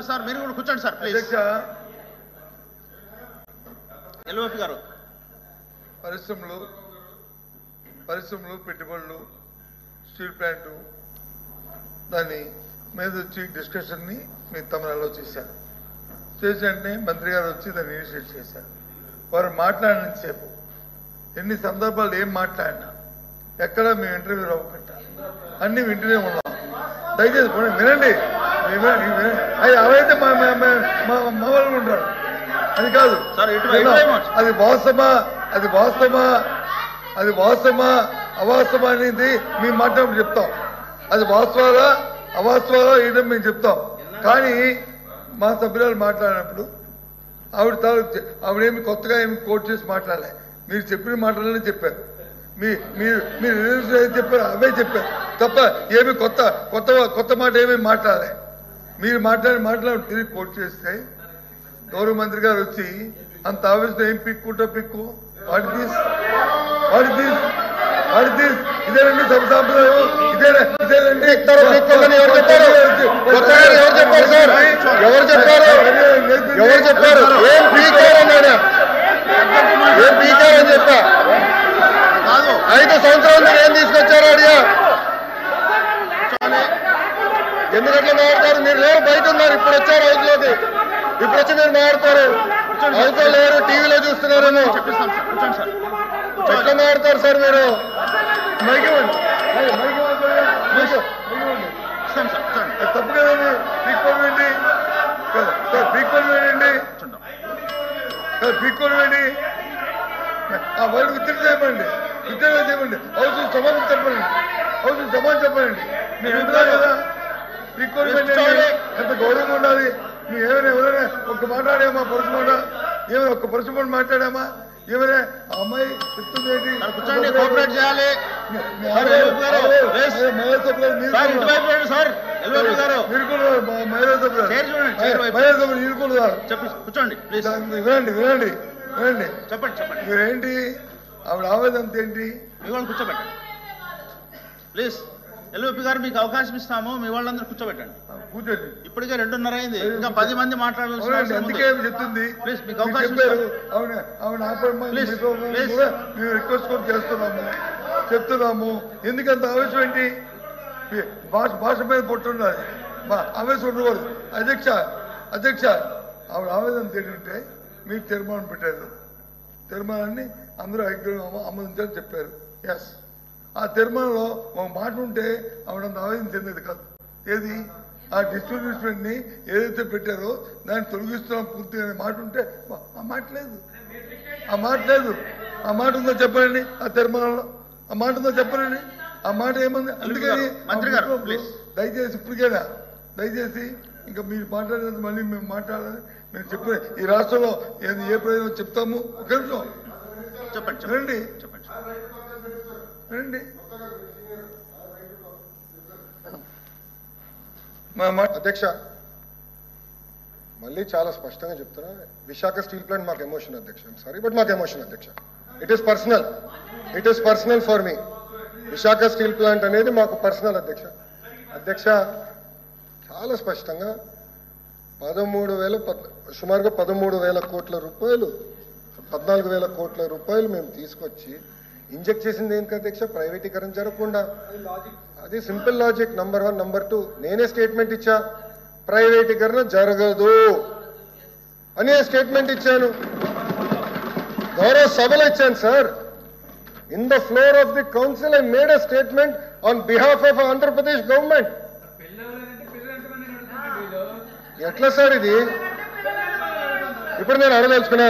Sir మీరు కూడా కూర్చోండి సార్ ప్లీజ్. ఎల్ఓపి గారు పరిశ్రమలు పెట్టుబడులు స్టీల్ ప్లాంటు దాని మీద వచ్చి డిస్కషన్ని మీరు తమలో చేశారు. చేసినట్టే మంత్రి గారు వచ్చి దాన్ని ఇనిషియేట్ చేశారు. వారు మాట్లాడినంతసేపు ఎన్ని సందర్భాలు ఏం మాట్లాడినా ఎక్కడ మేము ఇంటర్వ్యూ అవ్వకుండా అన్ని వింటూనే ఉన్నాం. దయచేసి వినండి. అవైతే మా వాళ్ళు ఉంటారు. అది కాదు, అది వాస్తవమా అవాస్తవమా అనేది మేము మాట్లాడి చెప్తాం. అది వాస్తవాలా అవాస్తవాలా ఏంటో మేము చెప్తాం. కానీ మా సభ్యురాలు మాట్లాడినప్పుడు ఆవిడేమి కొత్తగా ఏమి కోట్ చేసి మాట్లాడలే. మీరు చెప్పిన మాటలనే చెప్పారు. మీరు చెప్పారు అవే చెప్పారు తప్ప ఏమి కొత్త మాట ఏమీ మాట్లాడలే. మీరు మాట్లాడి తిరిగి కోట్ చేస్తే గౌరవ మంత్రి గారు వచ్చి అంత ఆవేశం ఏం పిక్కు ఇదేనండి సభ సాంప్రదాయం. ఇదేనండి ఎవరు చెప్పారు ఏం పీకారని చెప్పా 5 సంవత్సరాలు మీరు ఏం తీసుకొచ్చారో అడిగా. ఎందుకంటే మాట్లాడతారు మీరు లేరు, బయట ఉన్నారు. ఇప్పుడు వచ్చారు హౌస్లోకి, ఇప్పుడు వచ్చి మీరు మాట్లాడతారు. హౌస్లో లేరు, టీవీలో చూస్తున్నారేమో. ఎట్లా మాట్లాడతారు సార్ మీరు? తప్పు కదండి. పీక్కోండి వాళ్ళు ఉత్తరం చేయమండి. హౌస్ సమాధానం చెప్పండి. మీరు ఎందుకు కదా ఎంత గౌరవంగా ఉండాలి. మేము ఎవరైనా ఒక్క మాట్లాడామా పరుచుకోండా? ఏమైనా ఒక్క పరుచుకోండి మాట్లాడామా? ఏమైనా అమ్మాయి చెప్తుంది ఏంటి? కోఆపరేట్ చేయాలి. మీరు కూడా మహిళా సభ్యులు మీరు కూడా కూర్చోండి వినండి. చెప్పండి మీరేంటి ఆవిడ ఆవేదన ఏంటి? మీ వాళ్ళు కూర్చోబెట్టండి ప్లీజ్. ఎల్ఓపి గారు మీకు అవకాశం ఇస్తాము, మీ వాళ్ళందరూ కూర్చోబెట్టండి. కూర్చోండి. ఇప్పటికే 2:30 అయింది, ఇంకా 10 మంది మాట్లాడాల్సి. అందుకే చెప్తుంది ప్లీజ్ మీకు అవకాశం మేము రిక్వెస్ట్ కూడా చెప్తున్నాము. ఎందుకంత ఆవేశం ఏంటి? భాష మీద పొట్టుండాలి, ఆవేశం ఉండకూడదు. అధ్యక్ష ఆవిడ ఆవేదన ఏంటంటే మీరు తీర్మానం పెట్టారు. తీర్మానాన్ని అందరూ ఆమోదించాలని చెప్పారు. ఎస్, ఆ తీర్మానంలో ఒక మాట ఉంటే ఆవిడంత ఆవేదన చెందేది కాదు. ఏది? ఆ డిస్ట్రిబ్యూషన్ని ఏదైతే పెట్టారో దాన్ని తొలగిస్తున్నాం పూర్తిగా అనే మాట ఉంటే ఆ మాట లేదు. ఆ మాట ఉందో చెప్పండి. ఆ తీర్మానంలో ఆ మాట ఉందో చెప్పండి. ఆ మాట ఏముంది? అందుకని దయచేసి ఇప్పటికైనా ఇంకా మీరు మాట్లాడేది మళ్ళీ మేము మాట్లాడాలి. మేము చెప్పే ఈ రాష్ట్రంలో ఏ ప్రయోజనం చెప్తాము. ఒక నిమిషం చెప్పండి. అధ్యక్ష, మళ్ళీ చాలా స్పష్టంగా చెప్తున్నా, విశాఖ స్టీల్ ప్లాంట్ మాకు ఎమోషన్ అధ్యక్ష. సారీ బట్ మాకు ఎమోషన్ అధ్యక్ష. It is personal for me. Visakha steel plant అనేది మాకు పర్సనల్ అధ్యక్ష. చాలా స్పష్టంగా సుమారుగా 13,000 కోట్ల రూపాయలు 14,000 కోట్ల రూపాయలు మేము తీసుకొచ్చి ఇంజెక్ట్ చేసింది ఏంటి అధ్యక్ష? ప్రైవేటీకరణ జరగకుండా. అది సింపుల్ లాజిక్. నంబర్ 1. నంబర్ 2, నేనే స్టేట్మెంట్ ఇచ్చా, ప్రైవేటీకరణ జరగదు అనే స్టేట్మెంట్ ఇచ్చాను. గౌరవ సభలో ఇచ్చాను sir. In the floor of the council I made a statement on behalf of Andhra Pradesh government. ఎట్లా సార్ ఇది? ఇప్పుడు నేను అడగదలుచుకున్నా,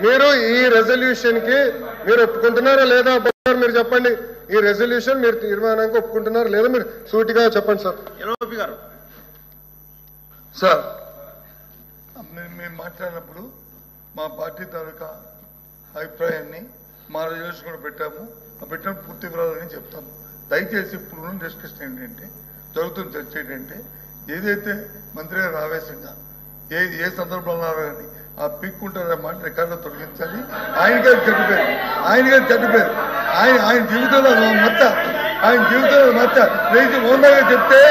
మీరు ఈ రెజల్యూషన్ కి మీరు ఒప్పుకుంటున్నారా లేదా? మీరు చెప్పండి. ఈ రెజల్యూషన్ మీరు తీర్మానానికి ఒప్పుకుంటున్నారా లేదా? మీరు సూటిగా చెప్పండి సార్. సార్, మేము మాట్లాడినప్పుడు మా పార్టీ తాలూకా అభిప్రాయాన్ని మా రెజల్యూషన్ కూడా పెట్టాము. ఆ పెట్టిన పూర్తి వివరాలని చెప్తాము. దయచేసి ఇప్పుడు డిస్కషన్ ఏంటంటే, జరుగుతున్న చర్చ ఏంటంటే, ఏదైతే మంత్రి గారు ఆవేశంగా ఏ సందర్భంలో కానీ ఆ పిక్కుంటారు మాట రికార్డులో తొలగించాలి. ఆయన గారు చనిపోయారు. ఆయన జీవితంలో మచ్చ లేచి ఓందాగా చెప్తే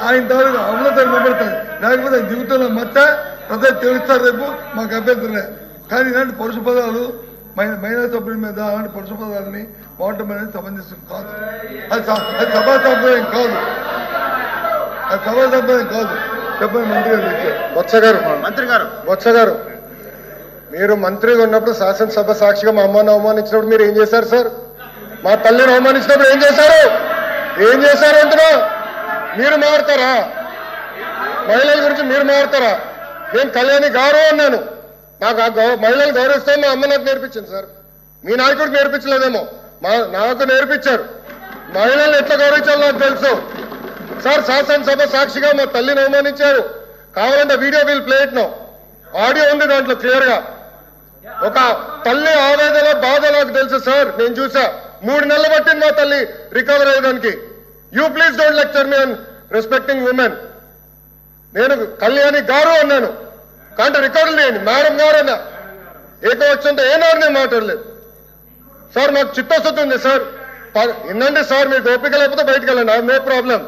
ఆయన తాలూకు అమలతను నిలబడతారు. లేకపోతే ఆయన జీవితంలో మచ్చ ప్రజలు తెలుస్తారు. రేపు మాకు అభ్యంతరమే. కానీ ఇలాంటి పరుష పదాలు మహిళా సభ్యుల మీద అలాంటి పరుష పదాలని వాడటం అనేది సమంజసం కాదు. అది సభా సంప్రదాయం కాదు. అది సభా సంప్రదాయం కాదు. చెప్పండి మంత్రి గారు. బొత్స గారు మీరు మంత్రిగా ఉన్నప్పుడు శాసనసభ సాక్షిగా మా అమ్మను అవమానించినప్పుడు మీరు ఏం చేశారు సార్? మా తల్లిని అవమానించినప్పుడు ఏం చేశారు అంటున్నా? మీరు మారుతారా? మహిళల గురించి మీరు మారుతారా? నేను కళ్యాణి గారు అన్నాను. నాకు మహిళలు గౌరవిస్తాను మా అమ్మ నాకు నేర్పించింది సార్. మీ నాయకుడికి నేర్పించలేదేమో, నాకు నేర్పించారు. మహిళలను ఎట్లా గౌరవించాలో నాకు తెలుసు సార్. శాసనసభ సాక్షిగా మా తల్లిని అవమానించారు. కావాలంటే video will play it now. Audio ఉంది దాంట్లో క్లియర్ గా. ఒక తల్లి ఆవేదన బాధ నాకు తెలుసు సార్. నేను చూసా. 3 నెలలు పట్టింది మా తల్లి రికవర్ అయ్యడానికి. You please don't lecture me on respecting women. నేను కళ్యాణి గారు అన్నాను. కానీ రికార్డులు లేండి మేడం గారు అన్నా. ఏకవచ్చంతో ఏనాడు నేను మాట్లాడలేదు సార్. మాకు చిత్తశుద్ధి ఉంది సార్. వినండి సార్. మీకు ఓపిక లేకపోతే బయటకు వెళ్ళండి. I no problem.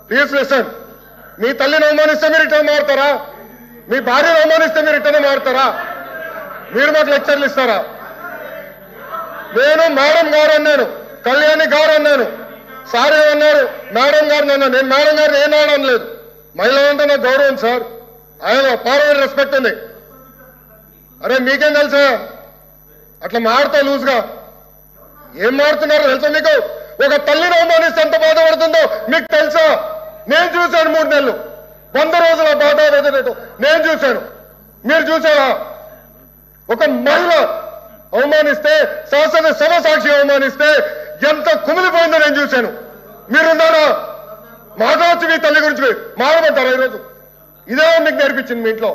Please listen. మీ తల్లిని అవమానిస్తే మీరు రిటర్న్ మారుతారా? మీ భార్యను అవమానిస్తే మీరు రిటర్న్ మారుతారా? మీరు మాకు లెక్చర్లు ఇస్తారా? నేను మేడం గారు అన్నాను, కళ్యాణి గారు అన్నాను. సార్ ఏమన్నారు? మేడం గారిని అన్నాను. నేను మేడం గారిని ఏనాడు అనలేదు. మహిళలంటే నాకు గౌరవం సార్. ఆయన పార్లమెంట్ రెస్పెక్ట్ ఉంది. అరే మీకేం తెలుసా? అట్లా మారుతా లూజ్గా ఏం మారుతున్నారో తెలుసా మీకు? ఒక తల్లిని అవమానిస్తే ఎంత బాధపడుతుందో మీకు తెలుసా? నేను చూశాను 3 నెలలు 100 రోజుల బాధ నేను చూశాను. మీరు చూసారా? ఒక మహిళ అవమానిస్తే, శాసనసభ సాక్షి అవమానిస్తే ఎంత కుమిలిపోయిందో నేను చూశాను. మీరున్నారా? మాట్లాడచ్చు మీ తల్లి గురించి మాట్లాడతారా? ఈరోజు ఇదే మీకు నేర్పించింది మీ ఇంట్లో.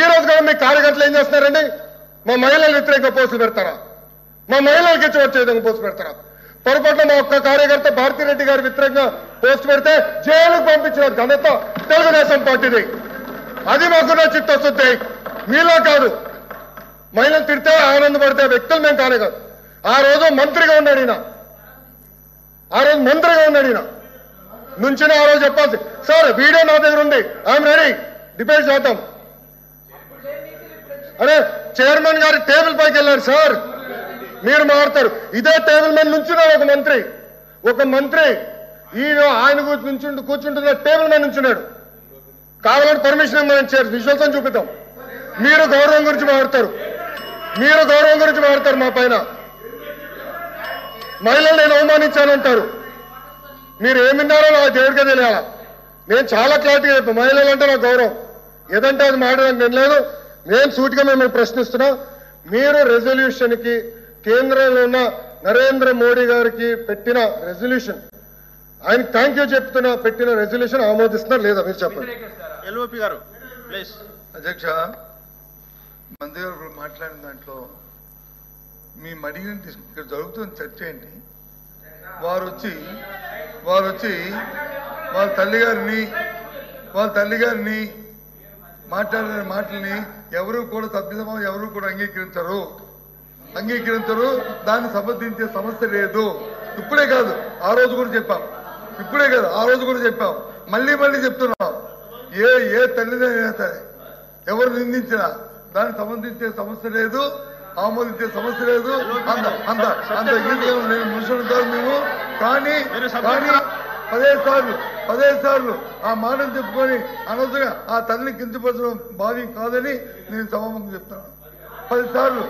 ఈ రోజు కూడా మీ కార్యకర్తలు ఏం చేస్తున్నారండి? మా మహిళలు వ్యతిరేకంగా పోస్టులు పెడతారా? మా మహిళలకి ఇచ్చి వచ్చే విధంగా పోస్టు పెడతారా? పొరపాటున మా ఒక్క కార్యకర్త భారతిరెడ్డి గారి వ్యతిరేకంగా పోస్ట్ పెడితే జైలుకు పంపించిన ఘనత తెలుగుదేశం పార్టీది. అది మాకున్న చిత్తశుద్ధి. మీలో కాదు. మహిళలు తిడితే ఆనందపడితే వ్యక్తులు మేము కానే కాదు. ఆ రోజు మంత్రిగా ఉన్నాడు ఈయన. నుంచిన ఆ రోజు చెప్పాల్సి సార్. వీడియో నా దగ్గర ఉంది. I'm ready. డిబేట్ చేద్దాం. అరే చైర్మన్ గారి టేబుల్ పైకి వెళ్ళారు సార్. మీరు మారుతారు. ఇదే టేబుల్ మీద నుంచున్నాడు ఒక మంత్రి. ఈయన ఆయన కూర్చుంటున్న టేబుల్ మీద నుంచున్నాడు. కావాలంటే పర్మిషన్ మనం విజువల్స్ అని చూపిద్దాం. మీరు గౌరవం గురించి మాట్లాడతారు మా పైన. మహిళలు నేను అవమానించానంటారు. మీరు ఏమిన్నారో నా దేవుడికే తెలియాలా. నేను చాలా క్లారిటీగా చెప్పాను. మహిళలు అంటే నాకు గౌరవం. ఏదంటే అది మాట్లాడడానికి నేను లేదు. నేను సూటిగా మిమ్మల్ని ప్రశ్నిస్తున్నా. మీరు రెజల్యూషన్కి కేంద్రంలో ఉన్న నరేంద్ర మోడీ గారికి పెట్టిన రెజల్యూషన్, ఆయన థ్యాంక్ యూ చెప్తున్నా, పెట్టిన రెజల్యూషన్ ఆమోదిస్తున్నారు లేదా మీరు చెప్పండి. ఎల్ఓపి గారు ప్లీజ్. అధ్యక్ష, మంత్రి గారు ఇప్పుడు మాట్లాడిన దాంట్లో మేము అడిగిన ఇక్కడ జరుగుతున్న చర్చ ఏంటి? వారు వచ్చి వాళ్ళ తల్లి గారిని మాట్లాడిన మాటల్ని ఎవరు కూడా సభ్యసమాజం ఎవరు కూడా అంగీకరించరు. దాన్ని సమర్థించే సమస్య లేదు. ఇప్పుడే కాదు ఆ రోజు కూడా చెప్పాం. మళ్ళీ చెప్తున్నాం. ఏ తల్లిదైనా సరే ఎవరు నిందించినా దాన్ని సమర్థించే సమస్య లేదు, ఆమోదించే సమస్య లేదు. అంత మనుషులు కాదు మేము. కానీ 10 సార్లు ఆ మాటలు చెప్పుకొని అనవసరంగా ఆ తల్లిని కించపరచడం భావ్యం కాదని నేను సభాముఖం చెప్తాను. 10 సార్లు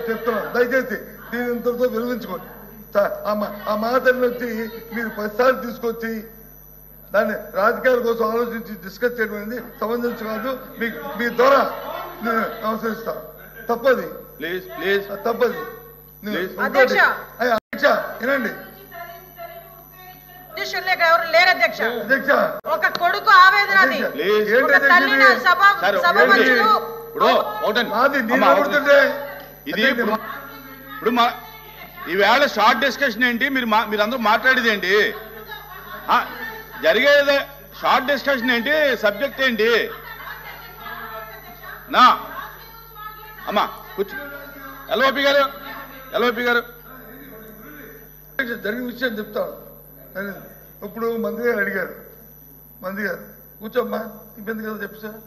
చెప్తున్నాను. దయచేసి దీని ఇంతటితో విరమించుకోండి. ఆ మాటలను వచ్చి మీరు 10 సార్లు తీసుకొచ్చి దాన్ని రాజకీయాల కోసం ఆలోచించి డిస్కస్ చేయడం అనేది సమంజసం కాదు. మీ ద్వారా నేను నమస్కరిస్తాను. తప్పది. అధ్యక్ష వినండి. ఎవరు లేరు అధ్యక్ష. ఒక కొడుకు ఆవేదన. ఇది ఇప్పుడు ఈవేళ షార్ట్ డిస్కషన్ ఏంటి? మీరందరూ మాట్లాడేది ఏంటి? జరిగేది షార్ట్ డిస్కషన్ ఏంటి? సబ్జెక్ట్ ఏంటి? నా అమ్మా కూర్చో. ఎల్ఓపి గారు జరిగిన విషయం చెప్తాను. ఇప్పుడు మంత్రి గారు అడిగారు మంది గారు కూర్చోమ్మా ఇబ్బంది కదా చెప్పు సార్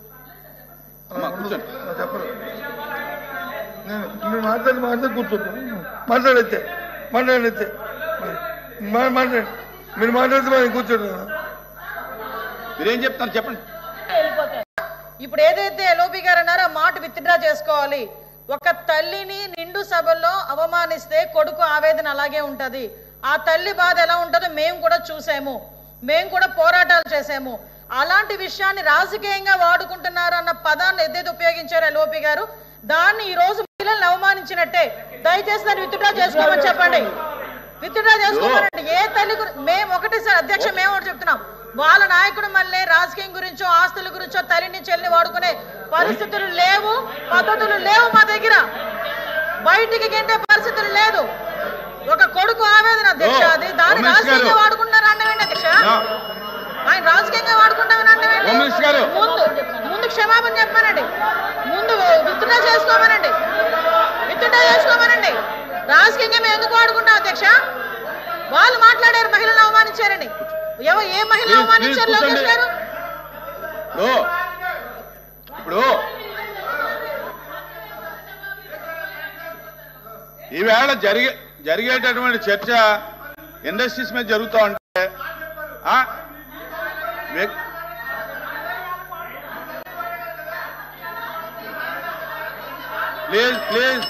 చెప్పరు నేను మాట్లాడి కూర్చోండి మాట్లాడైతే మీరు మాట్లాడితే మనం కూర్చోండి మీరేం చెప్తారు చెప్పండి. ఇప్పుడు ఏదైతే ఎల్ఓపి గారు అన్నారో ఆ మాట విత్డ్రా చేసుకోవాలి. ఒక తల్లిని నిండు సభల్లో అవమానిస్తే కొడుకు ఆవేదన అలాగే ఉంటది. ఆ తల్లి బాధ ఎలా ఉంటుందో మేము కూడా చూసాము, మేము కూడా పోరాటాలు చేసాము. అలాంటి విషయాన్ని రాజకీయంగా వాడుకుంటున్నారు అన్న పదాన్ని ఏదైతే ఉపయోగించారో ఎల్ఓపి గారు, దాన్ని ఈ రోజు మహిళలను అవమానించినట్టే. దయచేసి దాన్ని విత్డ్రా చేసుకోమని చెప్పండి, విత్డ్రా చేసుకోమనండి. ఏ తల్లి మేము ఒకటి సార్ అధ్యక్ష, మేము ఒకటి చెప్తున్నాం, వాళ్ళ నాయకుడు మళ్ళీ రాజకీయం గురించో ఆస్తుల గురించో తల్లిని చెల్లిని వాడుకునే పరిస్థితులు లేవు, పద్ధతులు లేవు మా దగ్గర. బయటికి గెంటే పరిస్థితులు లేదు. ఒక కొడుకు ఆవేదన అధ్యక్ష, అది దాన్ని రాజకీయంగా వాడుకుంటున్నారు అన్నవేంటి అధ్యక్ష? ఆయన రాజకీయంగా వాడుకుంటామని అన్నవేంటి? ముందు క్షమాపణ చెప్పమనండి, ముందు విత్డ్రా చేసుకోమనండి, రాజకీయంగా మేము ఎందుకు వాడుకుంటాం అధ్యక్ష? వాళ్ళు మాట్లాడారు మహిళలను అవమానించారని. ఏ మహిళను అవమానించారు లోకేష్ గారు? ఇప్పుడు ఈవేళ జరిగేటటువంటి చర్చ ఇండస్ట్రీస్ మీద జరుగుతూ ఉంటే ప్లీజ్ ప్లీజ్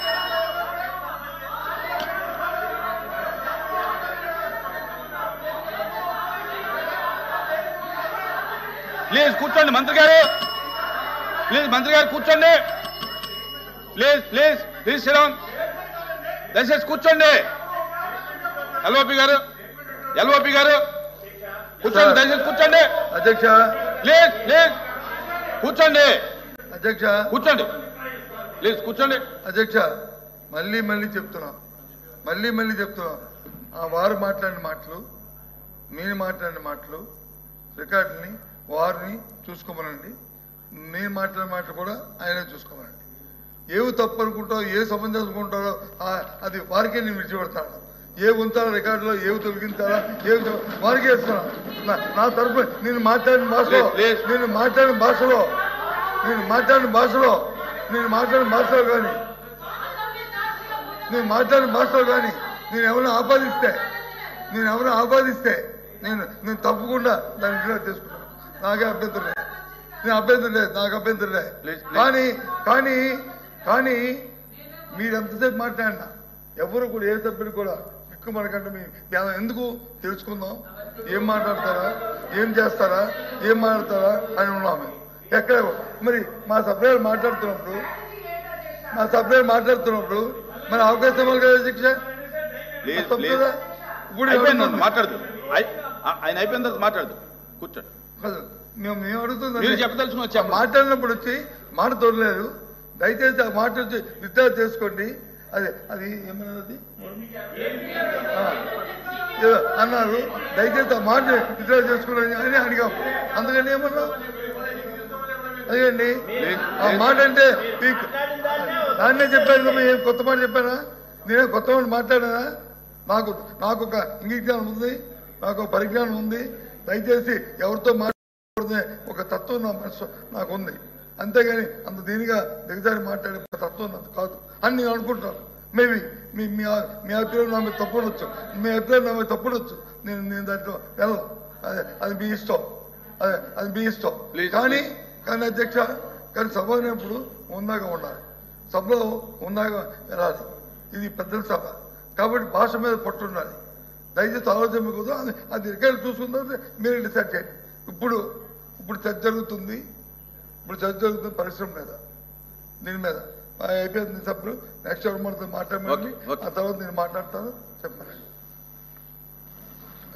ప్లీజ్ కూర్చోండి మంత్రి గారు, కూర్చోండి ప్లీజ్ శ్రీరామ్, దయచేసి కూర్చోండి. ఎల్ఓపి గారు కూర్చోండి, దయచేసి కూర్చోండి. అధ్యక్ష ప్లీజ్ కూర్చోండి. అధ్యక్ష కూర్చోండి, ప్లీజ్ కూర్చోండి. అధ్యక్ష మళ్ళీ చెప్తున్నాం, ఆ వారు మాట్లాడిన మాటలు, మీరు మాట్లాడిన మాటలు రికార్డుని వారిని చూసుకోమనండి. నేను మాట్లాడిన మాటలు కూడా ఆయనే చూసుకోమనండి. ఏవి తప్పు అనుకుంటారో, ఏ సంబంధం అనుకుంటారో అది వారికే నేను విడిచిపెడతాను. ఏవి ఉంచాలో రికార్డులో, ఏవి తొలగించాలా, వారికే ఇస్తున్నాను. నా తరఫు నేను మాట్లాడిన భాషలో కానీ నేను ఎవరైనా ఆపాదిస్తే నేను తప్పకుండా దాన్ని విడుదల చేసుకుంటాను. నాకే అభ్యంతరం లేదు, నాకు అభ్యంతరం లేదు. కానీ మీరు ఎంతసేపు మాట్లాడినా ఎవరు కూడా, ఏ సభ్యులు కూడా ఎక్కువ మనకంటే మీ ఎందుకు తెలుసుకుందాం, ఏం మాట్లాడతారా, ఏం చేస్తారా, ఏం మాట్లాడతారా అని ఉన్నాము. ఎక్కడ మరి మా సభ్యులు మాట్లాడుతున్నప్పుడు మరి అవకాశం ఇవ్వాలి కదా అధ్యక్ష. ఇప్పుడు మాట్లాడదు, ఆయన అయిపోయిన తర్వాత మాట్లాడదు, కూర్చోండి. మేము అడుగుతుంది చెప్పదలుచుకుని మాట్లాడినప్పుడు వచ్చి మాట తోడలేదు. దయచేసి ఆ మాట వచ్చి విత్డ్రా చేసుకోండి. అది ఏమన్నది అన్నారు. దయచేసి ఆ మాట విత్డ్రా చేసుకోండి అని అడిగాం. అందుకని ఏమన్నా అదేండి ఆ మాట అంటే దాన్నే చెప్పాను. ఏం కొత్త మాట చెప్పానా? నేనే కొత్త మాట మాట్లాడానా? నాకు ఒక ఇంగిజ్ఞానం ఉంది, నాకు ఒక పరిజ్ఞానం ఉంది. దయచేసి ఎవరితో మాట్లాడుతున్న ఒక తత్వం నా మనసు నాకు ఉంది. అంతేగాని అంత దీనిగా దిగజారి మాట్లాడే తత్వం నాకు కాదు అని నేను అనుకుంటాను. మేబీ మీ అభిప్రాయం నా మీద తప్పుడొచ్చు, నేను దాంట్లో వెళ్ళను. అది మీ ఇష్టం. కానీ అధ్యక్ష, సభ అనేప్పుడు ఉందాగా ఉండాలి, సభలో ఉందాగా వెళ్ళాలి. ఇది పెద్దల సభ కాబట్టి భాష మీద పట్టుండాలి. దయచేసి ఆలోచన మీకు అది రికార్డు చూసుకుంటే మీరు డిసైడ్ చేయండి. ఇప్పుడు చర్చ జరుగుతుంది పరిశ్రమ మీద, దీని మీద అయిపోయింది సభ్యులు. నెక్స్ట్ ఎవరు మనతో మాట్లాడమని ఆ తర్వాత నేను మాట్లాడతాను. చెప్పండి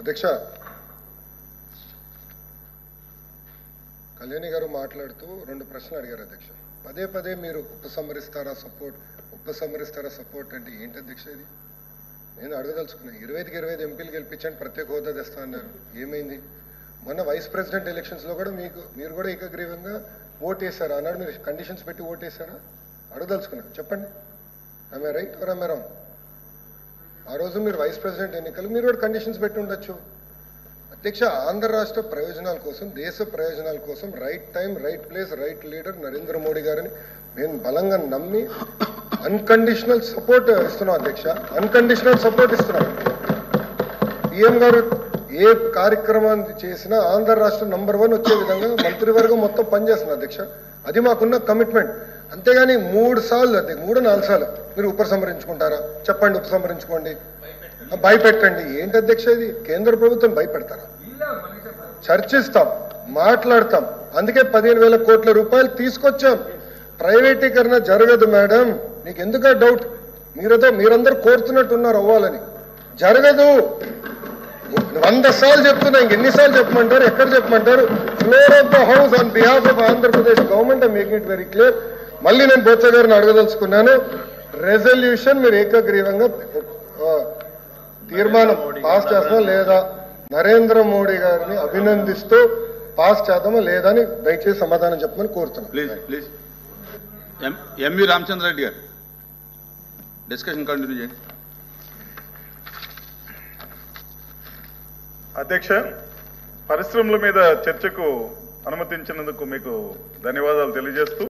అధ్యక్ష. కళ్యాణి గారు మాట్లాడుతూ 2 ప్రశ్నలు అడిగారు అధ్యక్ష. పదే మీరు ఉపసంహరిస్తారా సపోర్ట్ అంటే ఏంటి అధ్యక్ష? ఇది నేను అడగదలుచుకున్నాను. 25కి 25 ఎంపీలు గెలిపించండి, ప్రత్యేక హోదా తెస్తా అన్నారు. ఏమైంది? మొన్న వైస్ ప్రెసిడెంట్ ఎలక్షన్స్లో కూడా మీరు కూడా ఏకగ్రీవంగా ఓట్ వేశారా? అన్నాడు. మీరు కండిషన్స్ పెట్టి ఓట్ వేశారా? అడగదలుచుకున్నాను. చెప్పండి. ఆమె రైట్ ఆర్ ఆమె రాంగ్? ఆ రోజు మీరు వైస్ ప్రెసిడెంట్ ఎన్నికలు మీరు కూడా కండిషన్స్ పెట్టి ఉండొచ్చు. అధ్యక్ష, ఆంధ్ర రాష్ట్ర ప్రయోజనాల కోసం, దేశ ప్రయోజనాల కోసం right time, right place, right leader Narendra Modi గారిని మేము బలంగా నమ్మి అన్కండిషనల్ సపోర్ట్ ఇస్తున్నాం అధ్యక్ష. అన్కండిషనల్ సపోర్ట్ ఇస్తున్నాం. పిఎం గారు ఏ కార్యక్రమాన్ని చేసినా ఆంధ్ర రాష్ట్రం నంబర్ 1 వచ్చే విధంగా మంత్రివర్గం మొత్తం పనిచేస్తుంది అధ్యక్ష. అది మాకున్న కమిట్మెంట్. అంతేగాని 3 సార్లు, 3-4 సార్లు మీరు ఉపసంహరించుకుంటారా? చెప్పండి, ఉపసంహరించుకోండి, భయపెట్టండి. ఏంటి అధ్యక్ష ఇది? కేంద్ర ప్రభుత్వం భయపెడతారా? చర్చిస్తాం, మాట్లాడతాం. అందుకే 15,000 కోట్ల రూపాయలు తీసుకొచ్చాం. ప్రైవేటీకరణ జరగదు మేడం, నీకు ఎందుక డౌట్? మీరందరూ కోరుతున్నట్టున్నారు అవ్వాలని. జరగదు. 100 సార్లు చెప్తున్నా, ఇంకెన్నిసార్లు చెప్పమంటారు? ఎక్కడ చెప్పమంటారు? Floor of the house on behalf of Andhra Pradesh government I make it very clear. మళ్ళీ నేను బొత్స గారిని అడగదలుచుకున్నాను, రెజల్యూషన్ మీరు ఏకగ్రీవంగా తీర్మానం పాస్ చేస్తామా లేదా? నరేంద్ర మోడీ గారిని అభినందిస్తూ పాస్ చేద్దామా లేదా అని దయచేసి సమాధానం చెప్పమని కోరుతున్నాను. ప్లీజ్ ఎంవి రామచంద్రరెడ్డి గారు డిస్కషన్ కంటిన్యూ చేయండి. అధ్యక్ష, పరిశ్రమల మీద చర్చకు అనుమతించినందుకు మీకు ధన్యవాదాలు తెలియజేస్తూ